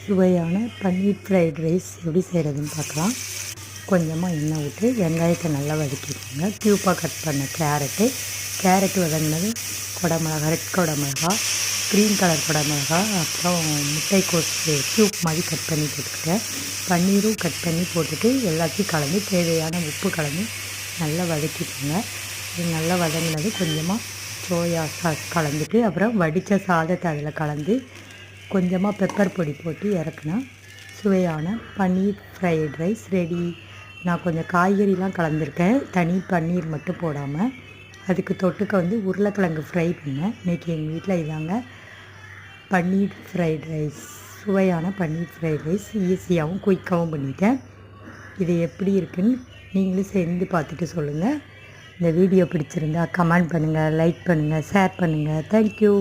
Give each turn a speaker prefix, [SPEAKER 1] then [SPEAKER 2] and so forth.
[SPEAKER 1] சுவையான பன்னீர் fried rice எப்படி செய்கிறதுன்னு பார்க்கலாம். கொஞ்சமாக எண்ணெய் விட்டு வெங்காயத்தை நல்லா வதக்கிக்கோங்க. க்யூப்பாக கட் பண்ண கேரட்டு வதங்கினது, குடமிளகா, ரெட் குடமிளகா, க்ரீன் கலர் குடமிளகா, அப்புறம் முட்டைக்கோஸ் க்யூப் மாதிரி கட் பண்ணி போட்டுக்கிட்டேன். பன்னீரும் கட் பண்ணி போட்டுட்டு எல்லாத்தையும் கலந்து தேவையான உப்பு கலந்து நல்லா வதக்கிக்கோங்க. இது நல்லா வதங்கினது கொஞ்சமாக சோயா சாஸ் கலந்துட்டு, அப்புறம் வடித்த சாதத்தை அதில் கலந்து கொஞ்சமாக பெப்பர் பொடி போட்டு இறக்குனா சுவையான பன்னீர் ஃப்ரைட் ரைஸ் ரெடி. நான் கொஞ்சம் காய்கறிலாம் கலந்துருக்கேன், தனி பன்னீர் மட்டும் போடாமல். அதுக்கு தொட்டுக்க உருளைக்கிழங்கு ஃப்ரை பண்ணேன். இன்றைக்கி எங்கள் வீட்டில் இதாங்க பன்னீர் ஃப்ரைட் ரைஸ். சுவையான பன்னீர் ஃப்ரைட் ரைஸ் ஈஸியாகவும் குயிக்காகவும் பண்ணிட்டேன். இது எப்படி இருக்குன்னு நீங்களும் செஞ்சு பார்த்துட்டு சொல்லுங்கள். இந்த வீடியோ பிடிச்சிருந்தா கமெண்ட் பண்ணுங்கள், லைக் பண்ணுங்கள், ஷேர் பண்ணுங்கள். தேங்க்யூ.